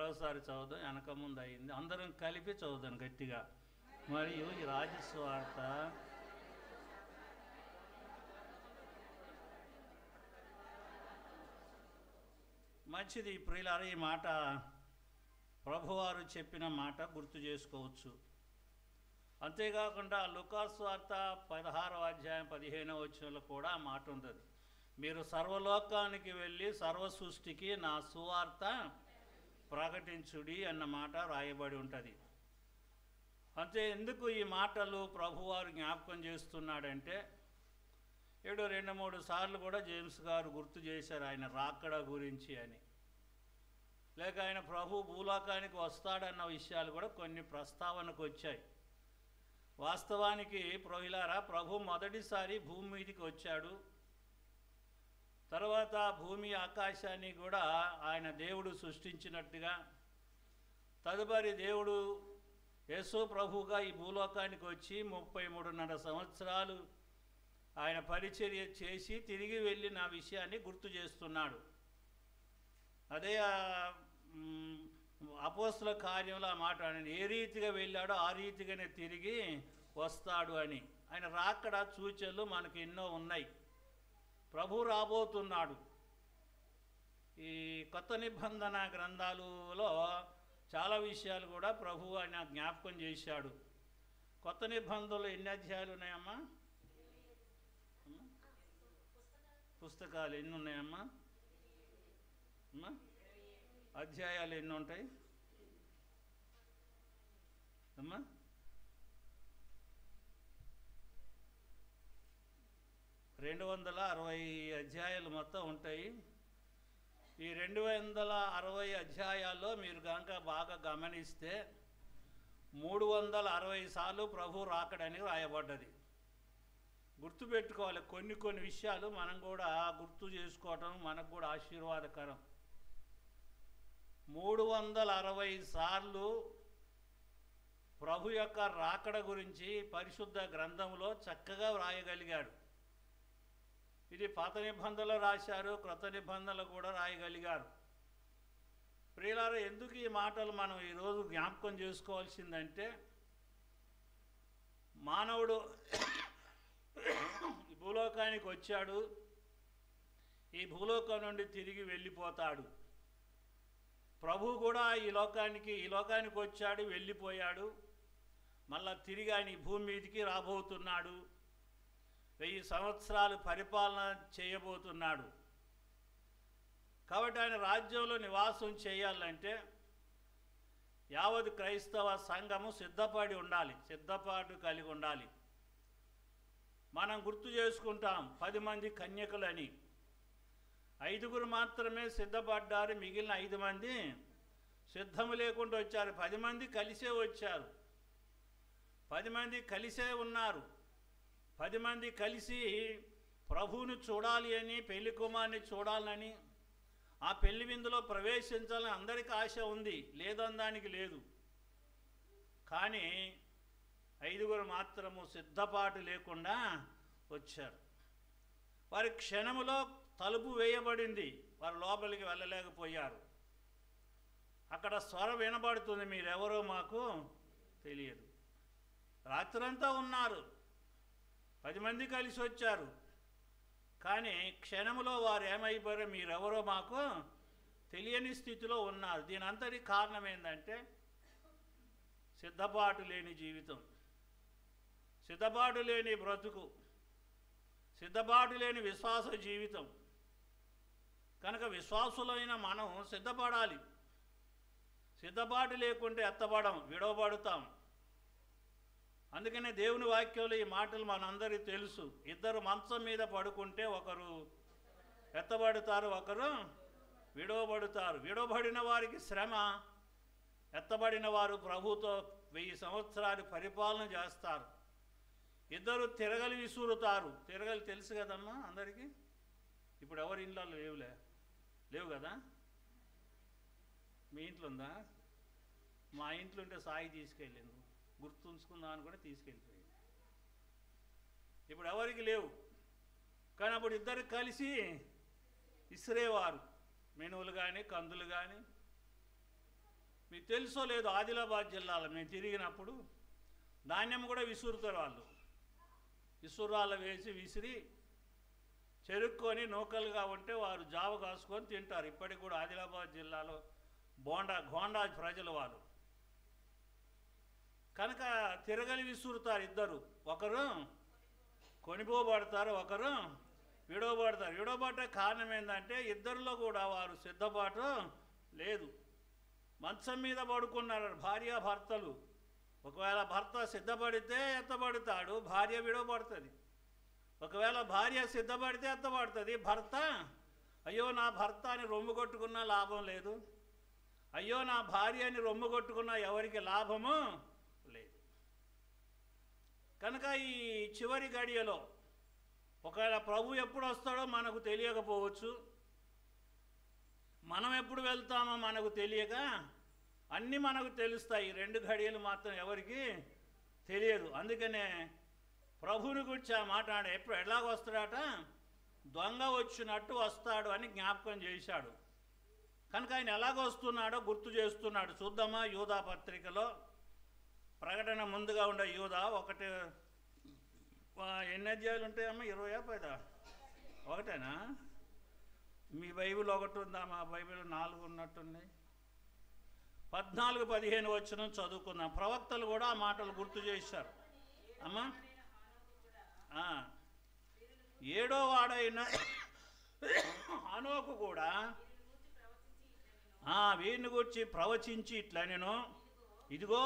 మరోసారి చదువుదాం, వెనక ముందు అయింది, అందరం కలిపి చదువుదాం గట్టిగా. మరియు ఈ రాజ్య సువార్త మంచిది. ప్రియులారా, ఈ మాట ప్రభువారు చెప్పిన మాట గుర్తు చేసుకోవచ్చు. అంతేకాకుండా లూకాసు వార్త 16వ అధ్యాయం 15వ వచనంలో కూడా ఆ మాట ఉంటుంది. మీరు సర్వలోకానికి వెళ్ళి సర్వ సృష్టికి నా సువార్త ప్రకటించుడి అన్న మాట రాయబడి ఉంటుంది. అంతే ఎందుకు ఈ మాటలు ప్రభువారు జ్ఞాపకం చేస్తున్నాడంటే, 2-3 సార్లు కూడా జేమ్స్ గారు గుర్తు చేశారు ఆయన రాకడ గురించి అని. లేక ఆయన ప్రభు భూలోకానికి వస్తాడన్న విషయాలు కూడా కొన్ని ప్రస్తావనకు వచ్చాయి. వాస్తవానికి ప్రియులారా, ప్రభు మొదటిసారి భూమి మీదకి వచ్చాడు. తర్వాత భూమి ఆకాశాన్ని కూడా ఆయన దేవుడు సృష్టించినట్టుగా, తదుపరి దేవుడు యేసు ప్రభువుగా ఈ భూలోకానికి వచ్చి 33.5 సంవత్సరాలు ఆయన పరిచర్య చేసి తిరిగి వెళ్ళిన విషయాన్ని గుర్తు చేస్తున్నాడు. అదే అపోస్తల కార్యంలో ఆ మాట ఏ రీతిగా వెళ్ళాడో ఆ రీతిగానే తిరిగి వస్తాడు అని. ఆయన రాకడ సూచనలు మనకు ఎన్నో ఉన్నాయి. ప్రభు రాబోతున్నాడు. ఈ కొత్త నిబంధన గ్రంథాలలో చాలా విషయాలు కూడా ప్రభు ఆయన జ్ఞాపకం చేశాడు. కొత్త నిబంధనలు ఎన్ని అధ్యాయాలు ఉన్నాయమ్మా? పుస్తకాలు ఎన్ని ఉన్నాయమ్మా? అమ్మా, అధ్యాయాలు ఎన్ని ఉంటాయి అమ్మా? 260 అధ్యాయాలు మొత్తం ఉంటాయి. ఈ 260 అధ్యాయాల్లో మీరు కనుక బాగా గమనిస్తే 360 సార్లు ప్రభు రాకడని రాయబడ్డది. గుర్తుపెట్టుకోవాలి. కొన్ని విషయాలు మనం కూడా గుర్తు చేసుకోవటం మనకు కూడా ఆశీర్వాదకరం. 360 సార్లు ప్రభు యొక్క రాకడ గురించి పరిశుద్ధ గ్రంథంలో చక్కగా వ్రాయగలిగాడు. ఇది పాత నిబంధనలు రాశారు, క్రొత్త నిబంధనలు కూడా రాయగలిగారు. ప్రియులారా, ఎందుకు ఈ మాటలు మనం ఈరోజు జ్ఞాపకం చేసుకోవాల్సిందంటే, మానవుడు ఈ భూలోకానికి వచ్చాడు, ఈ భూలోకం నుండి తిరిగి వెళ్ళిపోతాడు. ప్రభు కూడా ఈ లోకానికి వచ్చాడు, వెళ్ళిపోయాడు, మళ్ళా తిరిగి ఆయన ఈ భూమి మీదకి రాబోతున్నాడు. 1000 సంవత్సరాలు పరిపాలన చేయబోతున్నాడు. కాబట్టి ఆయన రాజ్యంలో నివాసం చేయాలంటే యావత్ క్రైస్తవ సంఘము సిద్ధపాటు కలిగి ఉండాలి. మనం గుర్తు చేసుకుంటాం 10 మంది కన్యకలని. 5 మాత్రమే సిద్ధపడ్డారు, మిగిలిన 5 మంది సిద్ధము లేకుండా వచ్చారు. 10 మంది కలిసే వచ్చారు, 10 మంది కలిసే ఉన్నారు. 10 మంది కలిసి ప్రభువుని చూడాలి అని, పెళ్లి కుమారుని చూడాలని, ఆ పెళ్లి విందులో ప్రవేశించాలని అందరికీ ఆశ ఉంది, లేదనడానికి లేదు. కానీ 5 మాత్రము సిద్ధపాటు లేకుండా వచ్చారు. వారి క్షణములో తలుపు వేయబడింది, వారు లోపలికి వెళ్ళలేకపోయారు. అక్కడ స్వరం వినబడుతుంది, మీరెవరో మాకు తెలియదు. రాత్రంతా ఉన్నారు, 10 మంది కలిసి వచ్చారు. కానీ క్షణములో వారు ఏమైపోయారో మీరెవరో మాకు తెలియని స్థితిలో ఉన్నారు. దీని అంతటి కారణం ఏంటంటే సిద్ధపాటు లేని జీవితం, సిద్ధపాటు లేని బ్రతుకు, సిద్ధపాటు లేని విశ్వాస జీవితం. కనుక విశ్వాసులైన మనం సిద్ధపడాలి. సిద్ధపాటు లేకుంటే ఎత్తబడం, విడవబడతాం. అందుకనే దేవుని వాక్యంలో ఈ మాటలు మనందరికీ తెలుసు. 2 మంచం మీద పడుకుంటే ఒకరు ఎత్తబడతారు, ఒకరు విడవబడతారు. విడవబడిన వారికి శ్రమ, ఎత్తబడిన వారు ప్రభుతో 1000 సంవత్సరాలు పరిపాలన చేస్తారు. 2 తిరగలి విసురుతారు. తిరగలి తెలుసు కదమ్మా అందరికీ. ఇప్పుడు ఎవరి ఇంట్లో లేవు కదా? మీ ఇంట్లో ఉందా? మా ఇంట్లో ఉంటే సాయి తీసుకెళ్ళింది, గుర్తుంచుకుందామని కూడా తీసుకెళ్ళిపోయింది. ఇప్పుడు ఎవరికి లేవు. కానీ అప్పుడు 2 కలిసి ఇసిరేవారు, మెనువులు కానీ కందులు కానీ. మీకు తెలుసో లేదో, ఆదిలాబాద్ జిల్లాలో మేము తిరిగినప్పుడు ధాన్యం కూడా విసురుతారు వాళ్ళు. విసురాళ్ళు వేసి విసిరి చెరుక్కొని నూకలుగా ఉంటే వారు జావ కాసుకొని తింటారు. ఇప్పటికి కూడా ఆదిలాబాద్ జిల్లాలో గోండా ప్రజలు వాళ్ళు. కనుక తిరగలి విసురుతారు ఇద్దరు, ఒకరు కొనిపోబడతారు, ఒకరు విడవబడతారు. విడవబడ్డ కారణం ఏంటంటే ఇద్దరిలో కూడా వారు సిద్ధపాటు లేదు. మంచం మీద పడుకున్నారు భార్యాభర్తలు. ఒకవేళ భర్త సిద్ధపడితే ఎత్తబడతాడు, భార్య విడవబడుతుంది. ఒకవేళ భార్య సిద్ధపడితే ఎత్తబడుతుంది. భర్త అయ్యో నా భర్త అని రొమ్ము కొట్టుకున్నా లాభం లేదు, అయ్యో నా భార్య అని రొమ్ము కొట్టుకున్నా ఎవరికి లాభము లేదు. కనుక ఈ చివరి గడియలో ఒకవేళ ప్రభు ఎప్పుడు వస్తాడో మనకు తెలియకపోవచ్చు, మనం ఎప్పుడు వెళ్తామో మనకు తెలియక అన్నీ మనకు తెలుస్తాయి. 2 ఘడియలు మాత్రం ఎవరికి తెలియదు. అందుకనే ప్రభువుని గురించి ఆ మాట ఎప్పుడు ఎలాగొస్తాడట, దొంగ వచ్చినట్టు వస్తాడు అని జ్ఞాపకం చేశాడు. కనుక ఆయన ఎలాగొస్తున్నాడో గుర్తు చేస్తున్నాడు. చూద్దామా యూదా పత్రికలో ప్రకటన ముందుగా ఉండే యూదా 1 ఎన్ని అధ్యాయాలు ఉంటాయమ్మా? 20 ఒకటేనా? మీ బైబిల్ 1 ఉందా? మా బైబిల్ 4 ఉన్నట్టున్నాయి. 14-15 వచనం చదువుకుందాం. ప్రవక్తలు కూడా ఆ మాటలు గుర్తు చేశారు. అమ్మా, 7వ వాడైన హనోకు కూడా వీరిని గురించి ప్రవచించి ఇట్లా, నేను ఇదిగో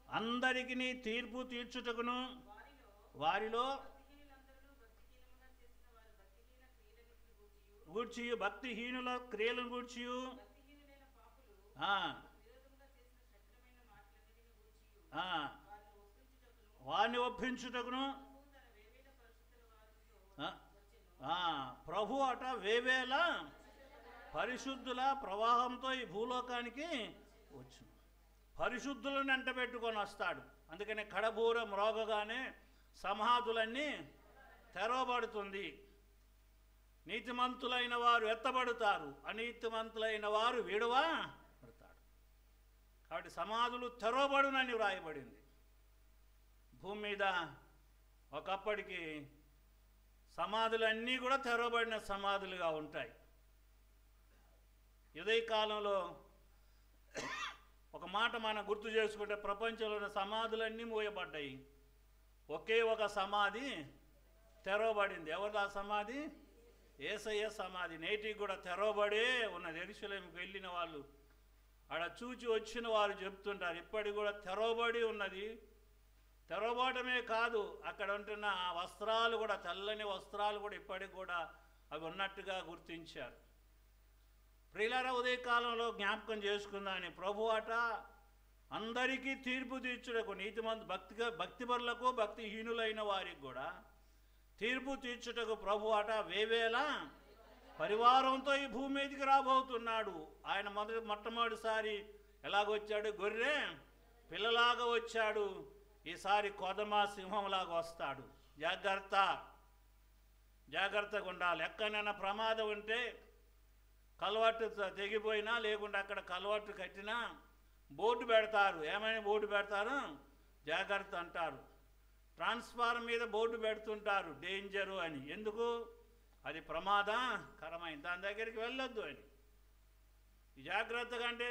అందరికీ తీర్పు తీర్చుటకును వారిలో గూర్చి భక్తిహీనుల క్రియలను గూర్చి వారిని ఒప్పించుటకును ప్రభు అట వేవేల పరిశుద్ధుల ప్రవాహంతో ఈ భూలోకానికి వచ్చు. పరిశుద్ధులను వెంట పెట్టుకొని వస్తాడు. అందుకనే కడబూర మ్రోగగానే సమాధులన్నీ తెరవబడుతుంది. నీతిమంతులైన వారు ఎత్తబడతారు, అనీతిమంతులైన వారు విడవబడతాడు. కాబట్టి సమాధులు తెరవబడునని వ్రాయబడింది. భూమి మీద ఒకప్పటికి సమాధులన్నీ కూడా తెరవబడిన సమాధులుగా ఉంటాయి. ఇదే కాలంలో ఒక మాట మనం గుర్తు చేసుకుంటే, ప్రపంచంలోని సమాధులన్నీ మూయబడ్డాయి, ఒకే ఒక సమాధి తెరవబడింది. ఎవరు ఆ సమాధి? యేసయ్య సమాధి. నేటికి కూడా తెరవబడే ఉన్నది. యెరూషలేముకు వెళ్ళిన వాళ్ళు, ఆడ చూచి వచ్చిన వారు చెప్తుంటారు, ఇప్పటికి కూడా తెరవబడి ఉన్నది. తెరవబడమే కాదు, అక్కడ ఉంటున్న వస్త్రాలు కూడా, తెల్లని వస్త్రాలు కూడా ఇప్పటికి కూడా అవి ఉన్నట్టుగా గుర్తించారు. ప్రియులారా, ఉదయకాలంలో జ్ఞాపకం చేసుకుందామని ప్రభు అట అందరికీ తీర్పు తీర్చుటకు, భక్తిపరులకు భక్తిహీనులైన వారికి కూడా తీర్పు తీర్చుటకు ప్రభు అట వేవేల పరివారంతో ఈ భూమి మీదకి రాబోతున్నాడు. ఆయన మొట్టమొదటిసారి ఎలాగొచ్చాడు? గొర్రె పిల్లలాగా వచ్చాడు. ఈసారి కొదమ సింహంలాగా వస్తాడు. జాగ్రత్తగా ఉండాలి. ఎక్కడైనా ప్రమాదం ఉంటే, కలవట్టు తెగిపోయినా, లేకుంటే అక్కడ కలవట్టు కట్టినా బోర్డు పెడతారు. ఏమైనా బోర్డు పెడతారు? జాగ్రత్త అంటారు. ట్రాన్స్ఫార్మర్ మీద బోర్డు పెడుతుంటారు, డేంజరు అని. ఎందుకు? అది ప్రమాదకరమైంది, దాని దగ్గరికి వెళ్ళొద్దు అని. జాగ్రత్తగా అంటే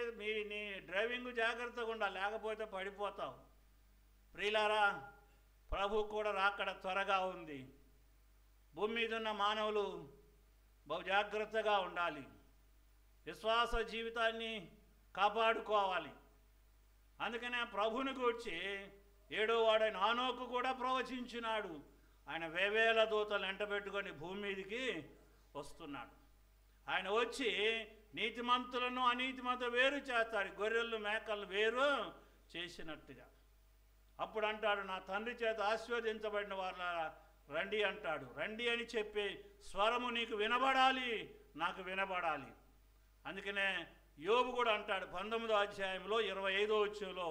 నీ డ్రైవింగ్ జాగ్రత్తగా ఉండాలి, లేకపోతే పడిపోతావు. ప్రియులారా, ప్రభు కూడా రాకడ త్వరగా ఉంది. భూమి మీద ఉన్న మానవులు బహు జాగ్రత్తగా ఉండాలి. విశ్వాస జీవితాన్ని కాపాడుకోవాలి. అందుకనే ప్రభుని గూర్చి 7వ వాడైన హనోకు కూడా ప్రవచించినాడు. ఆయన వేవేల దూతలు వెంటబెట్టుకొని భూమి మీదకి వస్తున్నాడు. ఆయన వచ్చి నీతిమంతులను అనీతిమంతులు వేరు చేస్తాడు, గొర్రెలు మేకలు వేరు చేసినట్టుగా. అప్పుడు అంటాడు, నా తండ్రి చేత ఆశీర్వదించబడిన వారులారా రండి అంటాడు. రండి అని చెప్పి స్వరము నీకు వినబడాలి, నాకు వినబడాలి. అందుకనే యోబు కూడా అంటాడు 19వ అధ్యాయంలో 25వ వచనంలో,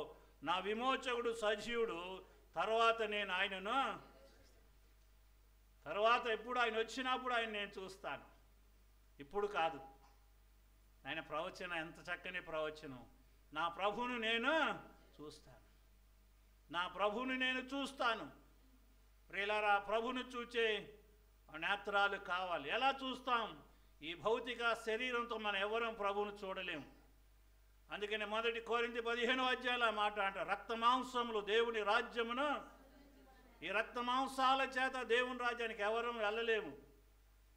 నా విమోచకుడు సజీవుడు, తర్వాత నేను ఆయనను, తర్వాత ఎప్పుడు ఆయన వచ్చినప్పుడు ఆయన నేను చూస్తాను, ఇప్పుడు కాదు. ఆయన ప్రవచనం ఎంత చక్కని ప్రవచనం. నా ప్రభువును నేను చూస్తాను, నా ప్రభువుని నేను చూస్తాను. ప్రియులారా, ప్రభువును చూచే నేత్రాలు కావాలి. ఎలా చూస్తాం? ఈ భౌతిక శరీరంతో మనం ఎవరం ప్రభువును చూడలేము. అందుకని 1 కొరింథీ 15వ అధ్యాయంలో మాట అంట, రక్త మాంసములు దేవుని రాజ్యమును, ఈ రక్త మాంసాల చేత దేవుని రాజ్యానికి ఎవరు వెళ్ళలేము.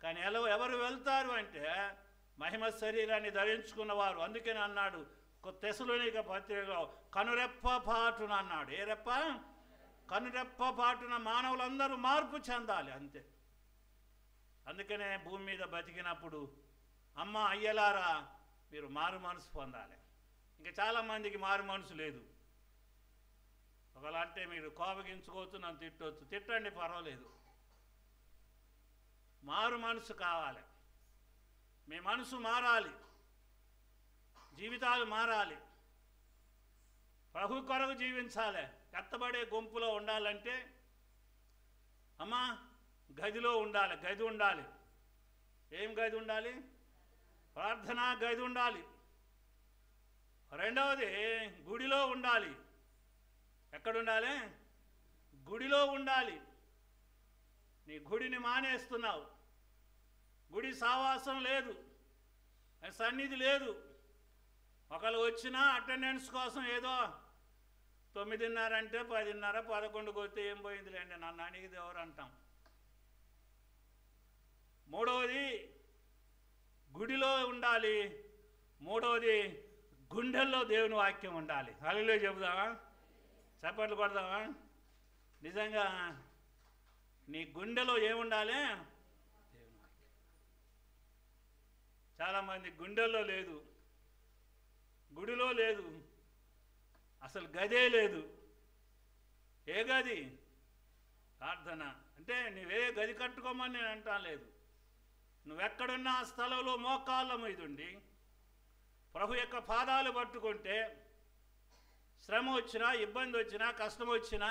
కానీ ఎవరు వెళ్తారు అంటే మహిమ శరీరాన్ని ధరించుకున్నవారు. అందుకని అన్నాడు తెస్సలోనిక పత్రికలో, కనురెప్ప పాటున అన్నాడు. ఏ రెప్ప? కనురెప్ప పాటున మానవులందరూ మార్పు చెందాలి, అంతే. అందుకనే భూమి మీద బతికినప్పుడు అమ్మ అయ్యలారా మీరు మారు మనసు పొందాలి. ఇంకా చాలామందికి మారు మనసు లేదు. ఒకవేళ అంటే మీరు కోపగించుకోవచ్చు, నన్ను తిట్టవచ్చు, తిట్టండి, పర్వాలేదు. మారు మనసు కావాలి. మీ మనసు మారాలి, జీవితాలు మారాలి, ప్రభు కొరకు జీవించాలి. ఎత్తబడే గుంపులో ఉండాలంటే అమ్మా గదిలో ఉండాలి, గది ఉండాలి. ఏం గది ఉండాలి? ప్రార్థనా గది ఉండాలి. రెండవది గుడిలో ఉండాలి. ఎక్కడుండాలి? గుడిలో ఉండాలి. నీ గుడిని మానేస్తున్నావు, గుడి సావాసం లేదు, సన్నిధి లేదు. ఒకళ్ళు వచ్చినా అటెండెన్స్ కోసం ఏదో 9:30 అంటే 10:30, 11కి వస్తే ఏం పోయిందిలేండి నన్ను అడిగితే ఎవరు అంటాం. మూడవది గుడిలో ఉండాలి. మూడవది గుండెల్లో దేవుని వాక్యం ఉండాలి. హల్లెలూయా చెబుదామా? చప్పట్లు కొడదామా? నిజంగా నీ గుండెలో ఏముండాలి? దేవుని వాక్యం. చాలామంది గుండెల్లో లేదు, గుడిలో లేదు, అసలు గదే లేదు. ఏ గది? ప్రార్థన. అంటే నువ్వే గది కట్టుకోమని నేను అంటాను లేదు. నువ్వెక్కడున్నా ఆ స్థలంలో మోకాళ్ళ మీద ఉండి ప్రభు యొక్క పాదాలు పట్టుకుంటే శ్రమ వచ్చినా, ఇబ్బంది వచ్చినా, కష్టం వచ్చినా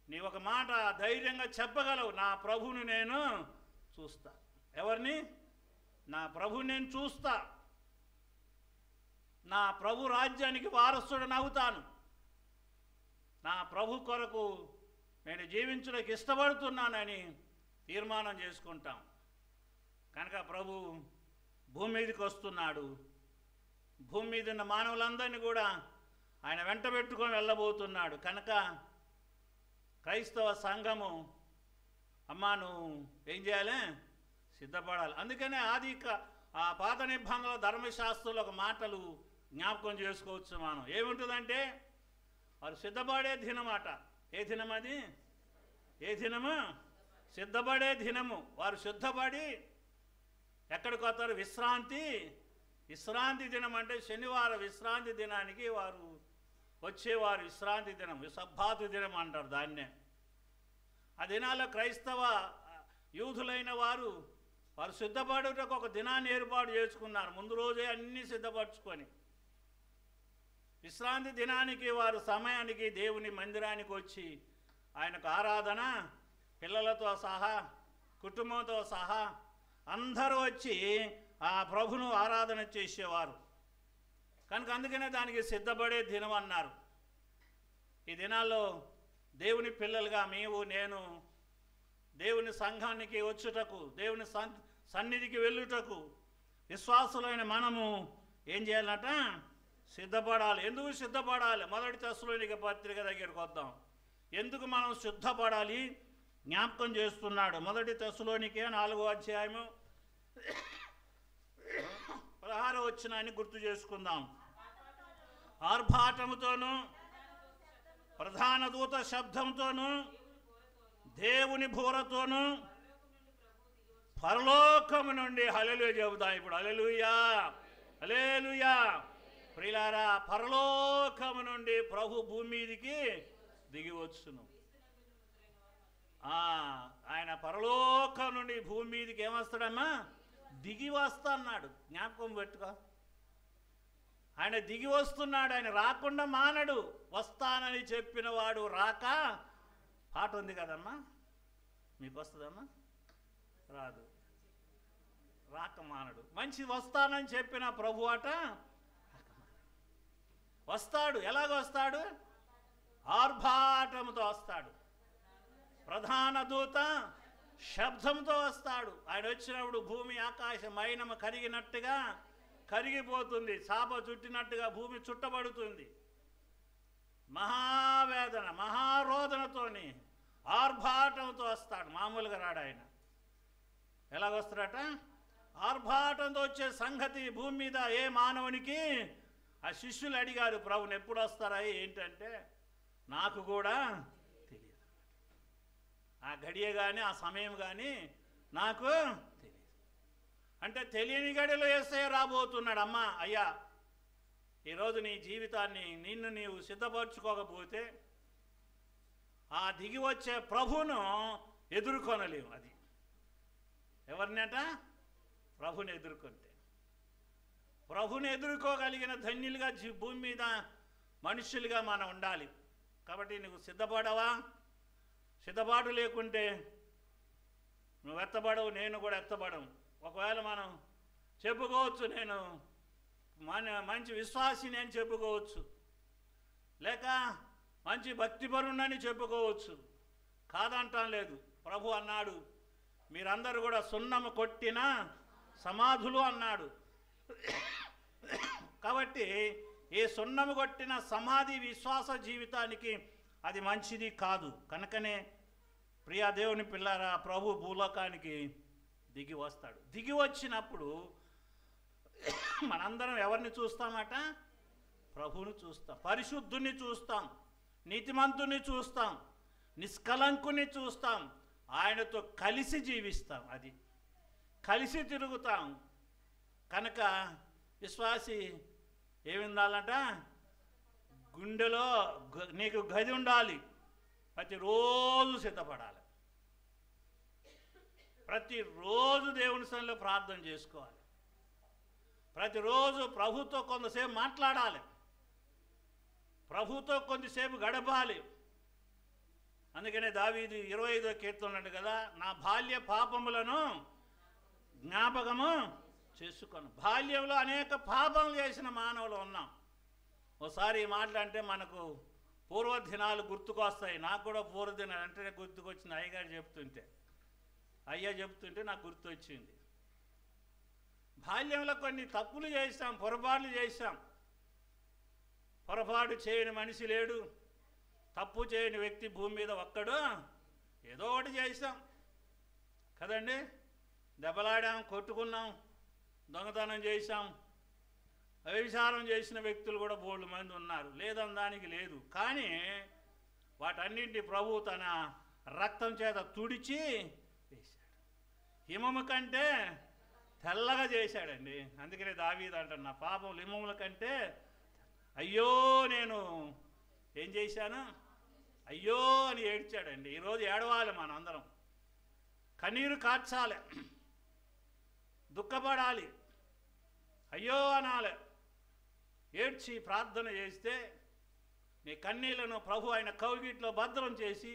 నీ ఒక మాట ధైర్యంగా చెప్పగలవు, నా ప్రభువుని నేను చూస్తా. ఎవరిని? నా ప్రభువుని నేను చూస్తా, నా ప్రభు రాజ్యానికి వారసుడని అవుతాను, నా ప్రభు కొరకు నేను జీవించడానికి ఇష్టపడుతున్నానని తీర్మానం చేసుకుంటాం. కనుక ప్రభు భూమి మీదకి వస్తున్నాడు. భూమి మీద ఉన్న మానవులందరినీ కూడా ఆయన వెంట పెట్టుకొని వెళ్ళబోతున్నాడు. కనుక క్రైస్తవ సంఘము అమ్మా నువ్వు ఏం చేయాలి? సిద్ధపడాలి. అందుకనే ఆ పాత నిబంధనల ధర్మశాస్త్రంలో ఒక మాటలు జ్ఞాపకం చేసుకోవచ్చు మనం. ఏముంటుందంటే వారు సిద్ధపడే దినమాట. ఏ దినం అది? ఏ దినము? సిద్ధపడే దినము. వారు సిద్ధపడి ఎక్కడికి వస్తారు? విశ్రాంతి దినం. అంటే శనివారం విశ్రాంతి దినానికి వారు వచ్చేవారు. విశ్రాంతి దినం, సబ్బాతు దినం అంటారు దాన్నే. ఆ దినాల్లో క్రైస్తవ యూదులైన వారు సిద్ధపడుటకు ఒక దినాన్ని ఏర్పాటు చేసుకున్నారు. ముందు రోజే అన్నీ సిద్ధపరచుకొని విశ్రాంతి దినానికి వారు సమయానికి దేవుని మందిరానికి వచ్చి ఆయనకు ఆరాధన, పిల్లలతో సహా కుటుంబంతో సహా అందరూ వచ్చి ఆ ప్రభును ఆరాధన చేసేవారు. కనుక అందుకనే దానికి సిద్ధపడే దినం అన్నారు. ఈ దినాల్లో దేవుని పిల్లలుగా నేను దేవుని సంఘానికి వచ్చుటకు, దేవుని సన్నిధికి వెళ్ళుటకు విశ్వాసులైన మనము ఏం చేయాలట? సిద్ధపడాలి. ఎందుకు సిద్ధపడాలి? 1 తెస్సలోనిక పత్రిక దగ్గరికి వద్దాం. ఎందుకు మనం సిద్ధపడాలి జ్ఞాపకం చేస్తున్నాడు. 1 తెస్సలోనిక 4వ అధ్యాయము 16వ వచనాన్ని గుర్తు చేసుకుందాం. ఆర్భాటముతోనూ ప్రధాన దూత శబ్దంతోనూ దేవుని బూరతోనూ పరలోకము నుండి హల్లెలూయా చెబుదాం. ఇప్పుడు హల్లెలూయా, హల్లెలూయా. ప్రియులారా, పరలోకము నుండి ప్రభు భూమి మీదికి దిగి వచ్చును. ఆయన పరలోకం నుండి భూమి మీదకి ఏమొస్తాడమ్మా? దిగి వస్తా అన్నాడు. జ్ఞాపకం పెట్టుకో. ఆయన దిగి వస్తున్నాడు. ఆయన రాకుండా మానడు. వస్తానని చెప్పిన వాడు రాక. పాట ఉంది కదమ్మా, మీకు వస్తుందమ్మా? రాదు. రాకమానడు. మంచి వస్తానని చెప్పిన ప్రభు అట వస్తాడు. ఎలాగొస్తాడు? ఆర్భాటంతో వస్తాడు. ప్రధాన దూత శబ్దంతో వస్తాడు. ఆయన వచ్చినప్పుడు భూమి ఆకాశం మైనము కరిగినట్టుగా కరిగిపోతుంది. చాప చుట్టినట్టుగా భూమి చుట్టబడుతుంది. మహావేదన మహారోదనతోని ఆర్భాటంతో వస్తాడు. మామూలుగా రాడు ఆయన. ఎలాగొస్తాడట? ఆర్భాటంతో వచ్చే సంగతి భూమి మీద ఏ మానవునికి. ఆ శిష్యులు అడిగారు ప్రభుని, ఎప్పుడు వస్తారా ఏంటంటే నాకు కూడా తెలియదు. ఆ గడియ కానీ ఆ సమయం కానీ నాకు తెలియదు. అంటే తెలియని గడిలో యేసయ్య రాబోతున్నాడు. అమ్మా అయ్యా, ఈరోజు నీ జీవితాన్ని నిన్ను నీవు సిద్ధపరచుకోకపోతే ఆ దిగి వచ్చే ప్రభును ఎదుర్కొనలేవు. అది ఎవరినట? ప్రభుని ఎదుర్కొంటే. ప్రభుని ఎదుర్కోగలిగిన ధన్యులుగా భూమి మీద మనుషులుగా మనం ఉండాలి. కాబట్టి నువ్వు సిద్ధపడవా? సిద్ధపాటు లేకుంటే నువ్వు ఎత్తబడవు, నేను కూడా ఎత్తబడవు. ఒకవేళ మనం చెప్పుకోవచ్చు, నేను మంచి విశ్వాసిని అని చెప్పుకోవచ్చు, లేక మంచి భక్తిపరుణ్ణని చెప్పుకోవచ్చు. కాదంటాం లేదు. ప్రభు అన్నాడు, మీరందరూ కూడా సున్నము కొట్టిన సమాధులు అన్నాడు. కాబట్టి ఈ సున్నము కొట్టిన సమాధి విశ్వాస జీవితానికి అది మంచిది కాదు. కనుకనే ప్రియా దేవుని పిల్లారా, ప్రభు భూలోకానికి దిగి వస్తాడు. దిగి వచ్చినప్పుడు మనందరం ఎవరిని చూస్తామట? ప్రభువుని చూస్తాం, పరిశుద్ధుని చూస్తాం, నీతిమంతుని చూస్తాం, నిష్కలంకుని చూస్తాం, ఆయనతో కలిసి జీవిస్తాం. అది కలిసి తిరుగుతాం. కనుక విశ్వాసి ఏమిందాలంట? గుండెలో నీకు గది ఉండాలి. ప్రతిరోజు సిద్ధపడాలి. ప్రతిరోజు దేవుని సన్నిధిలో ప్రార్థన చేసుకోవాలి. ప్రతిరోజు ప్రభుతో కొంతసేపు మాట్లాడాలి. ప్రభుతో కొంతసేపు గడపాలి. అందుకనే దావీదు 25వ కీర్తన ఉన్నాడు కదా, నా బాల్య పాపములను జ్ఞాపకము చేసుకొను. బాల్యంలో అనేక పాపములు చేసిన మానవులు ఉన్నాం. ఒకసారి ఈ మాటలంటే మనకు పూర్వదినాలు గుర్తుకొస్తాయి. నాకు కూడా పూర్వదినాలు అంటే గుర్తుకొచ్చింది. అయ్యగారు చెప్తుంటే, అయ్యా చెప్తుంటే నాకు గుర్తొచ్చింది. బాల్యంలో కొన్ని తప్పులు చేశాం, పొరపాట్లు చేశాం. పొరపాటు చేయని మనిషి లేడు, తప్పు చేయని వ్యక్తి భూమి మీద ఒక్కడు. ఏదో ఒకటి చేశాం కదండి. దెబ్బలాడాం, కొట్టుకున్నాం, దొంగతనం చేశాం, వ్యభిచారం చేసిన వ్యక్తులు కూడా బోల్డు మంది ఉన్నారు. లేదని దానికి లేదు. కానీ వాటన్నింటి ప్రభు తన రక్తం చేత తుడిచి వేశాడు. హిమము కంటే తెల్లగా చేశాడండి. అందుకనే దావీదు అంటాడు, నా పాపం హిమముల కంటే అయ్యో నేను ఏం చేశాను, అయ్యో అని ఏడ్చాడండి. ఈరోజు ఏడవాలి, మనం అందరం కన్నీరు కార్చాలి, దుఃఖపడాలి, అయ్యో అనాలి. ఏడ్చి ప్రార్థన చేస్తే నీ కన్నీళ్లను ప్రభు ఆయన కౌగిట్లో భద్రం చేసి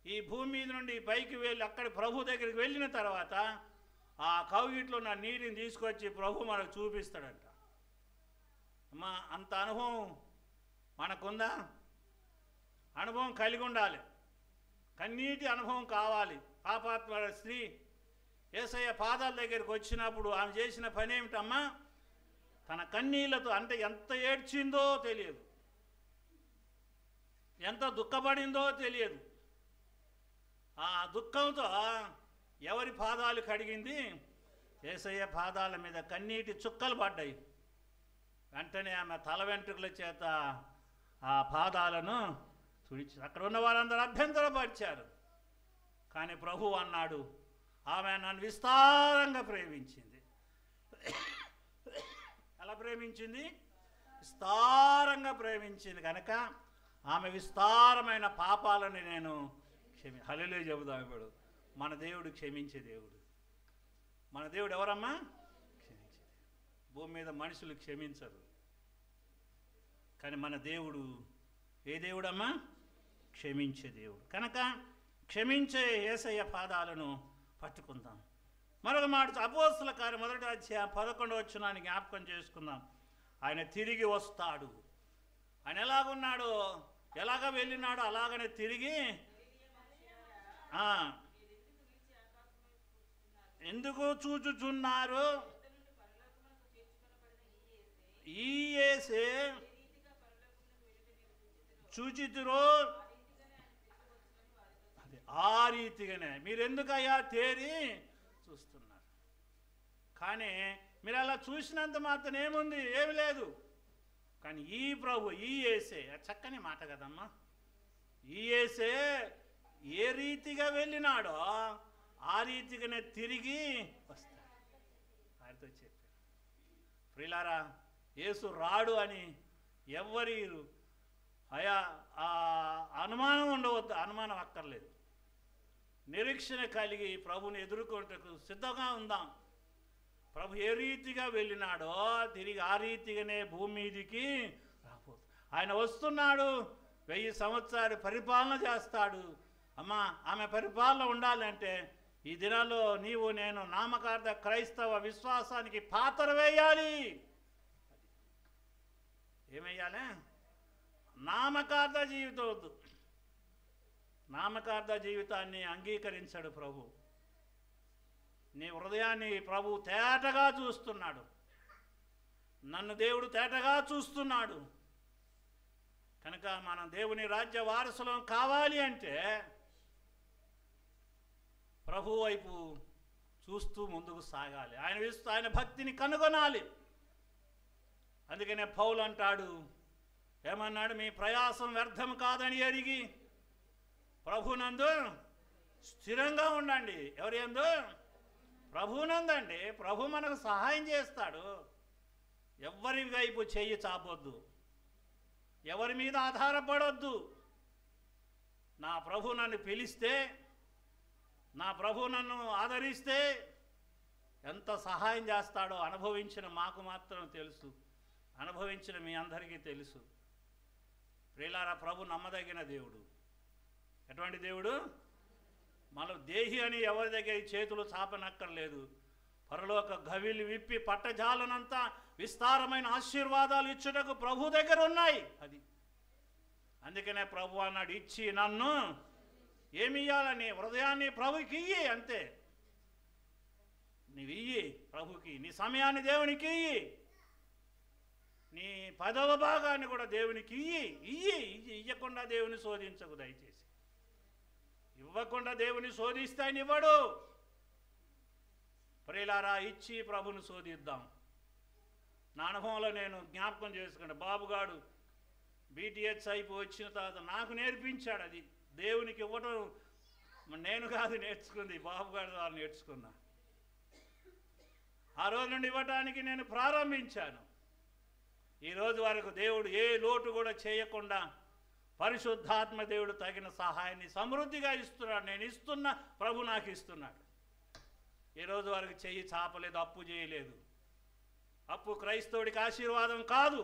ఈ భూమి మీద నుండి పైకి వెళ్ళి అక్కడ ప్రభు దగ్గరికి వెళ్ళిన తర్వాత ఆ కౌగిట్లో నా నీటిని తీసుకొచ్చి ప్రభు మనకు చూపిస్తాడంట. అమ్మా, అంత అనుభవం మనకుందా? అనుభవం కలిగి ఉండాలి. కన్నీటి అనుభవం కావాలి. పాపాత్మ స్త్రీ యేసయ్య పాదాల దగ్గరికి వచ్చినప్పుడు ఆమె చేసిన పని ఏమిటమ్మా? తన కన్నీళ్లతో, అంటే ఎంత ఏడ్చిందో తెలియదు, ఎంత దుఃఖపడిందో తెలియదు. ఆ దుఃఖంతో ఎవరి పాదాలు కడిగింది? యేసయ్య పాదాల మీద కన్నీటి చుక్కలు పడ్డాయి. వెంటనే ఆమె తల వెంట్రుకల చేత ఆ పాదాలను తుడిచి అక్కడ ఉన్న వారందరూ అభ్యంతరపరిచారు. కానీ ప్రభు అన్నాడు, ఆమె నన్ను విస్తారంగా ప్రేమించింది. ఎలా ప్రేమించింది? విస్తారంగా ప్రేమించింది కనుక ఆమె విస్తారమైన పాపాలను నేను హల్లెలూయా చెబుదాం. ఇప్పుడు మన దేవుడు క్షమించే దేవుడు. మన దేవుడు ఎవరమ్మా? క్షమించే దేవుడు. భూమి మీద మనుషులు క్షమించరు, కానీ మన దేవుడు ఏ దేవుడమ్మా? క్షమించే దేవుడు. కనుక క్షమించే యేసయ్య పాదాలను పట్టుకుందాం. మరొక మాట అపోస్తల కార్యం 1వ అధ్యాయం 11వ వచనాన్ని జ్ఞాపకం చేసుకుందాం. ఆయన తిరిగి వస్తాడు. ఆయన ఎలాగున్నాడో, ఎలాగ వెళ్ళినాడో అలాగనే తిరిగి ఎందుకు చూచుచున్నారు? ఈ యేసే చూచితురో అది ఆ రీతిగానే మీరు ఎందుకయ్యా తేరి చూస్తున్నారు. కానీ మీరు అలా చూసినంత మాత్రం ఏముంది? ఏమి లేదు. కానీ ఈ ప్రభు, ఈ యేసే, చక్కని మాట కదమ్మా, ఈ యేసే ఏ రీతిగా వెళ్ళినాడో ఆ రీతిగానే తిరిగి వస్తాడు. వారితో చెప్పారు, ప్రియులారా, యేసు రాడు అని ఎవ్వరి అనుమానం ఉండవద్దు. అనుమానం అక్కర్లేదు. నిరీక్షణ కలిగి ప్రభుని ఎదుర్కొంటకు సిద్ధంగా ఉందాం. ప్రభు ఏ రీతిగా వెళ్ళినాడో తిరిగి ఆ రీతిగానే భూమి మీదికి రాబోతుంది. ఆయన వస్తున్నాడు, 1000 సంవత్సరాలు పరిపాలన చేస్తాడు. అమ్మా, ఆమె పరిపాలన ఉండాలంటే ఈ దినాల్లో నీవు నేను నామకార్థ క్రైస్తవ విశ్వాసానికి పాత్ర వేయాలి. ఏమేయాలి? నామకార్థ జీవితం వద్దు. నామకార్థ జీవితాన్ని అంగీకరించాడు ప్రభు. నీ హృదయాన్ని ప్రభు తేటగా చూస్తున్నాడు. నన్ను దేవుడు తేటగా చూస్తున్నాడు. కనుక మనం దేవుని రాజ్య వారసులం కావాలి అంటే ప్రభు వైపు చూస్తూ ముందుకు సాగాలి. ఆయన భక్తిని కనుగొనాలి. అందుకనే పౌలు అంటాడు, ఏమన్నాడు? మీ ప్రయాసం వ్యర్థం కాదని ఎరిగి ప్రభునందు స్థిరంగా ఉండండి. ఎవరి యందు? ప్రభునందండి. ప్రభు మనకు సహాయం చేస్తాడు. ఎవరి వైపు చెయ్యి చాపొద్దు, ఎవరి మీద ఆధారపడొద్దు. నా ప్రభు నన్ను పిలిస్తే, నా ప్రభు నన్ను ఆదరిస్తే ఎంత సహాయం చేస్తాడో అనుభవించిన మాకు మాత్రం తెలుసు, అనుభవించిన మీ అందరికీ తెలుసు. ప్రియులారా, ప్రభు నమ్మదగిన దేవుడు. ఎటువంటి దేవుడు? మనం దేహి అని ఎవరి దగ్గర చేతులు చాపనక్కర్లేదు. పరలోక గవిలు విప్పి పట్టజాలనంతా విస్తారమైన ఆశీర్వాదాలు ఇచ్చుటకు ప్రభు దగ్గర ఉన్నాయి. అది అందుకనే ప్రభు అన్నాడు, ఇచ్చి నన్ను ఏమి ఇయ్యాలని? హృదయాన్ని ప్రభుకి ఇయ్యి, అంతే. నీవు ఇయ్యి ప్రభుకి, నీ సమయాన్ని దేవునికి ఇయ్యి, నీ 10వ భాగాన్ని కూడా దేవునికి ఇయ్యి. ఇయ్యకుండా దేవుని శోధించకు దయచేసి. ఇవ్వకుండా దేవుని శోధిస్తే ఆయన ఇవ్వడు. ప్రియులారా, ఇచ్చి ప్రభుని శోధిద్దాం. నా అనుభవంలో నేను జ్ఞాపకం చేసుకుంటా, బాబుగాడు బీటీహెచ్ అయిపోయి వచ్చిన తర్వాత నాకు నేర్పించాడు. అది దేవునికి ఇవ్వడం నేను కాదు నేర్చుకుంది, బాబుగాడు ద్వారా నేర్చుకున్నా. ఆ రోజు నుండి ఇవ్వటానికి నేను ప్రారంభించాను. ఈరోజు వరకు దేవుడు ఏ లోటు కూడా చేయకుండా పరిశుద్ధాత్మ దేవుడు తగిన సహాయాన్ని సమృద్ధిగా ఇస్తున్నాడు. నేను ఇస్తున్నా, ప్రభు నాకు ఇస్తున్నాడు. ఈరోజు వరకు చెయ్యి చాపలేదు, అప్పు చేయలేదు. అప్పు క్రైస్తవుడికి ఆశీర్వాదం కాదు,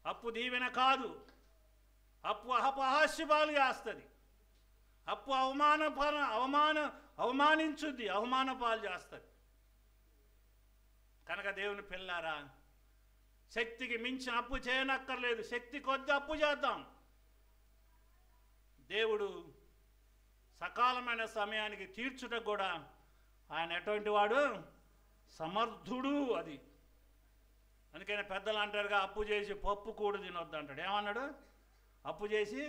అప్పు దీవెన కాదు. అప్పు అపహాస్యపాలు చేస్తుంది. అప్పు అవమానించుద్ది, అవమాన పాలు చేస్తుంది. కనుక దేవుని పిల్లారా, శక్తికి మించిన అప్పు చేయనక్కర్లేదు. శక్తి కొద్ది అప్పు చేద్దాం. దేవుడు సకాలమైన సమయానికి తీర్చుట కూడా ఆయన ఎటువంటి వాడు? సమర్థుడు. అది అందుకని పెద్దలు అంటారుగా, అప్పు చేసి పప్పు కూడు తినొద్దు అంటాడు. ఏమన్నాడు? అప్పు చేసి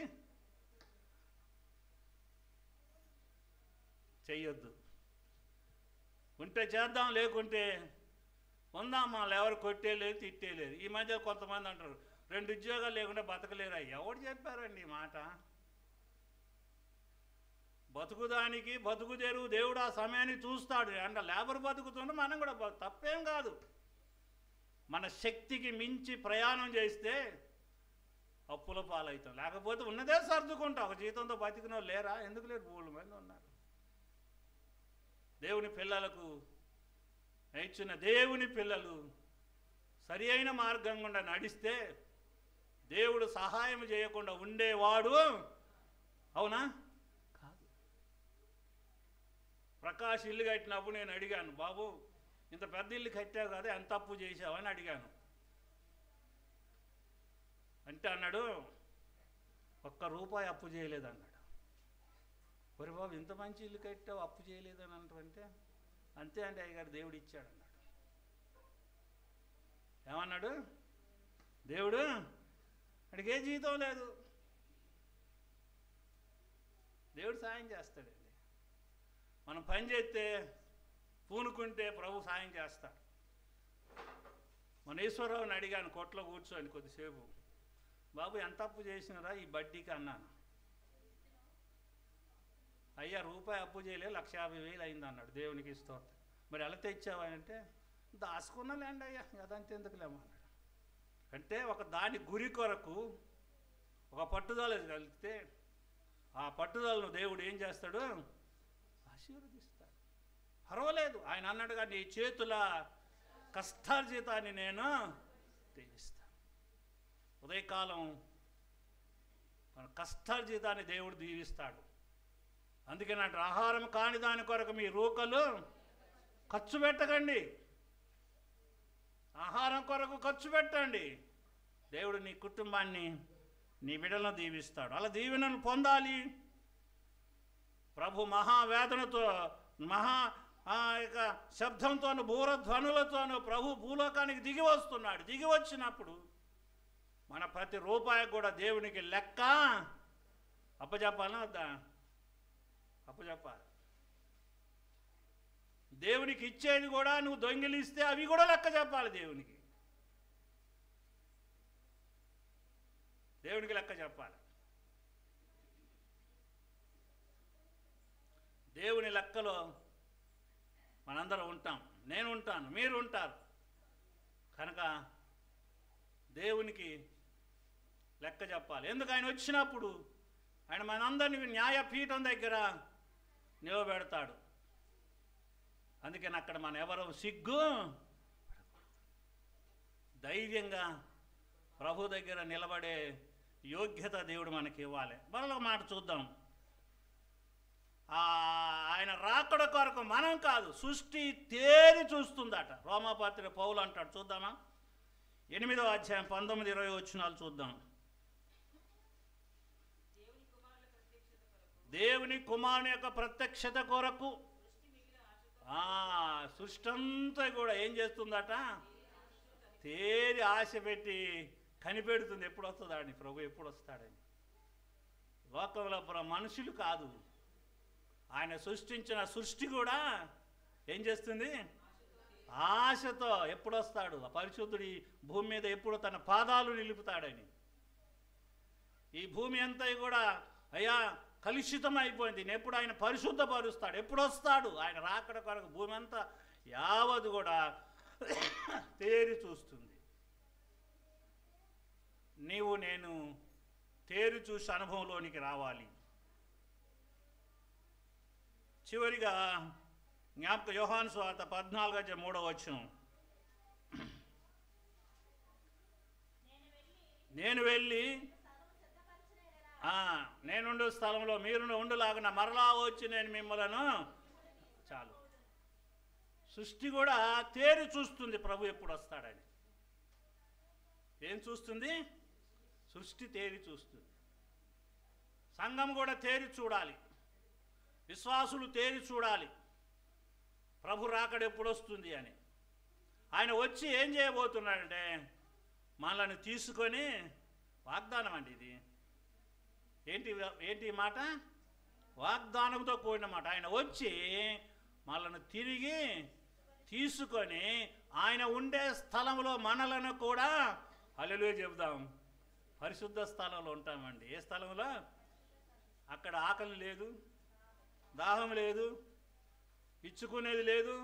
చెయ్యొద్దు. ఉంటే చేద్దాం, లేకుంటే ఉందాం. మనల్ని ఎవరు కొట్టేలేదు, తిట్టేలేదు. ఈ మధ్య కొంతమంది అంటారు 2 ఉద్యోగాలు లేకుండా బతకలేరా. ఎవరు చెప్పారండి ఈ మాట? బతుకుదానికి బతుకుదేరు దేవుడు ఆ సమయాన్ని చూస్తాడు. అంటే లేబర్ బతుకుతుంటే మనం కూడా తప్పేం కాదు. మన శక్తికి మించి ప్రయాణం చేస్తే అప్పుల పాలవుతాం. లేకపోతే ఉన్నదే సర్దుకుంటాం. ఒక జీతంతో బతికిన వాళ్ళు లేరా? ఎందుకు లేరు? 3 మంది ఉన్నారు. దేవుని పిల్లలకు ఇచ్చిన దేవుని పిల్లలు సరి అయిన మార్గం గుండా నడిస్తే దేవుడు సహాయం చేయకుండా ఉండేవాడు అవునా? కాదు. ప్రకాష్ ఇల్లు కట్టినప్పుడు నేను అడిగాను, బాబు ఇంత పెద్ద ఇల్లు కట్టావు కదా, ఎంత అప్పు చేసావని అడిగాను. అంటే అన్నాడు, ₹1 అప్పు చేయలేదు అన్నాడు. ఒరే బాబు ఇంత మంచి ఇల్లు కట్టావు అప్పు చేయలేదని అంటే, అంతే అంటే అయ్యగారు దేవుడు ఇచ్చాడు అన్నాడు. ఏమన్నాడు? దేవుడు అడిగి ఏ జీతం లేదు, దేవుడు సాయం చేస్తాడండి. మనం పని చేస్తే పూనుకుంటే ప్రభు సాయం చేస్తాడు. మన ఈశ్వరరావుని అడిగాను కొట్లో కూర్చొని కొద్దిసేపు, బాబు ఎంత అప్పు చేసినరా ఈ బడ్డీకి అన్నాను. అయ్యా ₹1 అప్పు చేయలే, 1,50,000 అయింది అన్నాడు. దేవునికి స్తోత్రం. మరి ఎలా తెచ్చావా అంటే, దాచుకున్నాలేండి అయ్యా, అదంతా ఎందుకులేమో అన్నాడు. అంటే ఒక దాని గురి కొరకు ఒక పట్టుదల కలిగితే ఆ పట్టుదలను దేవుడు ఏం చేస్తాడు? ఆశీర్వదిస్తాడు. పర్వాలేదు, ఆయన అన్నాడుగా, నీ చేతుల కష్టార్జితాన్ని నేను దీవిస్తాను. ఉదయకాలం మన కష్టార్జితాన్ని దేవుడు దీవిస్తాడు. అందుకే నాటి ఆహారం కాని దాని కొరకు మీ రూకలు ఖర్చు పెట్టకండి. ఆహారం కొరకు ఖర్చు పెట్టండి. దేవుడు నీ కుటుంబాన్ని, నీ బిడ్డలను దీవిస్తాడు. అలా దీవెనలు పొందాలి. ప్రభు మహావేదనతో, శబ్దంతోనూ బూరధ్వనులతోనూ ప్రభు భూలోకానికి దిగి వస్తున్నాడు. దిగి వచ్చినప్పుడు మన ప్రతి రూపాయికి కూడా దేవునికి లెక్క అప్పచెప్పాలా వద్దా? అప్పచెప్పాలి. దేవునికి ఇచ్చేది కూడా నువ్వు దొంగిలిస్తే అవి కూడా లెక్క చెప్పాలి. దేవునికి లెక్క చెప్పాలి. దేవుని లెక్కలో మనందరం ఉంటాం. నేను ఉంటాను, మీరు ఉంటారు. కనుక దేవునికి లెక్క చెప్పాలి. ఎందుకు? ఆయన వచ్చినప్పుడు ఆయన మనందరినీ న్యాయపీఠం దగ్గర నిలబెడతాడు. అందుకని అక్కడ మనం ఎవరు సిగ్గు ధైర్యంగా ప్రభు దగ్గర నిలబడే యోగ్యత దేవుడు మనకి ఇవ్వాలి. మరొక మాట చూద్దాం. ఆయన రాకడ కొరకు మనం కాదు, సృష్టి తేరి చూస్తుందట. రోమాపత్రిక పౌలు అంటాడు. చూద్దామా? 8వ అధ్యాయం 19-20 వచనాలు చూద్దాం. దేవుని కుమారుని యొక్క ప్రత్యక్షత కొరకు సృష్టి అంతా కూడా ఏం చేస్తుందట? తేరి ఆశ పెట్టి కనిపెడుతుంది. ఎప్పుడు వస్తుందని, ప్రభు ఎప్పుడు వస్తాడని. లోకంలో మనుషులు కాదు, ఆయన సృష్టించిన సృష్టి కూడా ఏం చేస్తుంది? ఆశతో ఎప్పుడు వస్తాడు, పరిశుద్ధుడి భూమి మీద ఎప్పుడు తన పాదాలు నిలుపుతాడని. ఈ భూమి అంతా కూడా అయ్యా కలుషితం అయిపోయింది, ఎప్పుడు ఆయన పరిశుద్ధపరుస్తాడు, ఎప్పుడు వస్తాడు ఆయన రాకడ కొరకు భూమి అంతా యావదు కూడా తేరి చూస్తుంది. నీవు నేను తేరి చూసి అనుభవంలోనికి రావాలి. చివరిగా యోహాను సువార్త 14:3 నేను వెళ్ళి నేనుండు స్థలంలో మీరు ఉండులాగా మరలా వచ్చి నేను మిమ్మలను. చాలు. సృష్టి కూడా తేరి చూస్తుంది ప్రభు ఎప్పుడు వస్తాడని. ఏం చూస్తుంది? సృష్టి తేరి చూస్తుంది. సంఘం కూడా తేరి చూడాలి, విశ్వాసులు తేరి చూడాలి ప్రభు రాకడ ఎప్పుడు వస్తుంది అని. ఆయన వచ్చి ఏం చేయబోతున్నాడంటే మనల్ని తీసుకొని, వాగ్దానం అండి ఇది. ఏంటి మాట? వాగ్దానంతో కూడిన మాట. ఆయన వచ్చి మనల్ని తిరిగి తీసుకొని ఆయన ఉండే స్థలంలో మనలను కూడా హల్లెలూయా చెబుదాం, పరిశుద్ధ స్థలంలో ఉంటామండి. ఏ స్థలంలో? అక్కడ ఆకలి లేదు, దాహం లేదు, ఇచ్చుకునేది లేదు,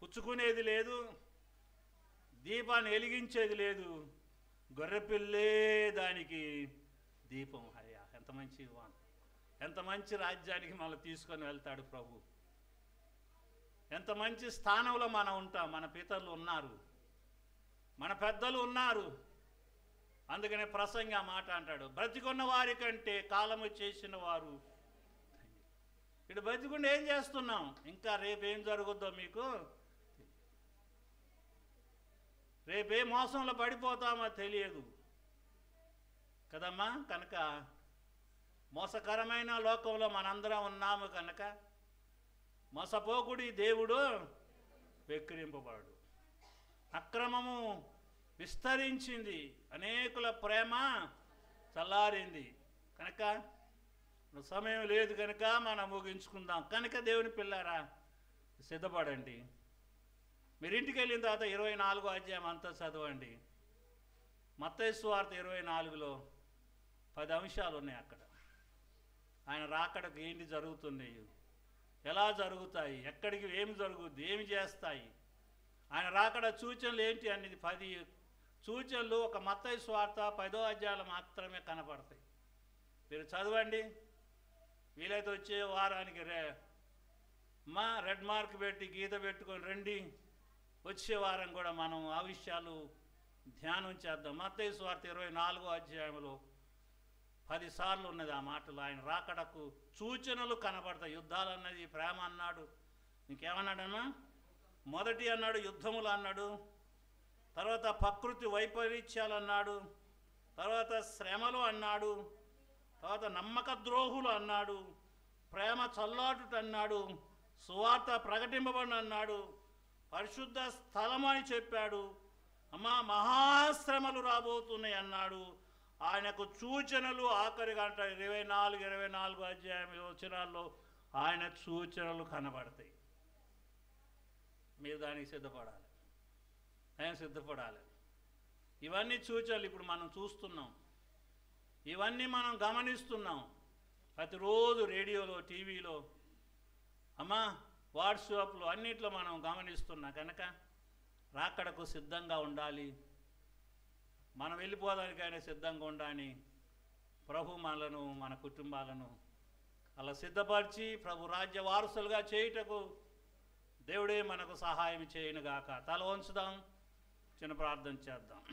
పుచ్చుకునేది లేదు, దీపాన్ని వెలిగించేది లేదు, గొర్రెపిల్లే దానికి దీపం. అయ్యా ఎంత మంచి ఎంత మంచి రాజ్యానికి మనల్ని తీసుకొని వెళ్తాడు ప్రభు. ఎంత మంచి స్థానంలో మనం ఉంటాం. మన పితరులు ఉన్నారు, మన పెద్దలు ఉన్నారు. అందుకనే ప్రసంగి ఆ మాట అంటాడు, బ్రతికున్న వారి కంటే కాలము చేసిన వారు. ఇక్కడ ఇక్కడ బతికుండా ఏం చేస్తున్నాం? ఇంకా రేపేం జరుగుద్దో మీకు, రేపే మోసంలో పడిపోతామో తెలియదు కదమ్మా. కనుక మోసకరమైన లోకంలో మనందరం ఉన్నాము కనుక మోసపోకుడి దేవుడు వెక్కిరింపబడు. అక్రమము విస్తరించింది, అనేకుల ప్రేమ చల్లారింది. కనుక సమయం లేదు కనుక మనం ముగించుకుందాం. కనుక దేవుని పిల్లారా సిద్ధపడండి. మీరు ఇంటికి వెళ్ళిన తర్వాత 24వ అధ్యాయం అంతా చదవండి. మత్తయి సువార్త 24లో 10 అంశాలు ఉన్నాయి. అక్కడ ఆయన రాకడకు ఏంటి జరుగుతున్నాయి, ఎలా జరుగుతాయి, ఎక్కడికి ఏమి జరుగుద్ది, ఏమి చేస్తాయి, ఆయన రాకడ సూచనలు ఏంటి అనేది 10 సూచనలు ఒక మత్తయి సువార్త 10వ అధ్యాయాలు మాత్రమే కనపడతాయి. మీరు చదవండి. వీలైతే వచ్చే వారానికి రెడ్ మార్క్ పెట్టి గీత పెట్టుకొని రండి. వచ్చే వారం కూడా మనం ఆ విషయాలు ధ్యానం చేద్దాం. మత్తయి సువార్త 24వ అధ్యాయంలో 10 సార్లు ఉన్నది ఆ మాటలు. ఆయన రాకడకు సూచనలు కనపడతాయి. యుద్ధాలు అన్నది, ప్రేమ అన్నాడు, ఇంకేమన్నాడన్నా, మొదటి అన్నాడు యుద్ధములు అన్నాడు, తర్వాత ప్రకృతి వైపరీత్యాలు అన్నాడు, తర్వాత శ్రమలు అన్నాడు, తర్వాత నమ్మక ద్రోహులు అన్నాడు, ప్రేమ చల్లాటుట అన్నాడు, సువార్త ప్రకటింపబడిన అన్నాడు, పరిశుద్ధ స్థలం అని చెప్పాడు, అమ్మా మహాశ్రమలు రాబోతున్నాయి అన్నాడు. ఆయనకు సూచనలు ఆఖరి గంట 24 అధ్యాయం వచనాల్లో ఆయన సూచనలు కనబడతాయి. మీరు దానికి సిద్ధపడాలి, ఆయన సిద్ధపడాలి. ఇవన్నీ సూచనలు ఇప్పుడు మనం చూస్తున్నాం, ఇవన్నీ మనం గమనిస్తున్నాం. ప్రతిరోజు రేడియోలో, టీవీలో, అమ్మా వాట్సాప్లో అన్నిట్లో మనం గమనిస్తున్నాం. కనుక రాకడకు సిద్ధంగా ఉండాలి. మనం వెళ్ళిపోవడానికైనా సిద్ధంగా ఉండాలి. ప్రభు మనలను, మన కుటుంబాలను అలా సిద్ధపరిచి ప్రభు రాజ్య వారసులుగా చేయుటకు దేవుడే మనకు సహాయం చేయనుగాక. తల వంచుదాం, చిన్న ప్రార్థన చేద్దాం.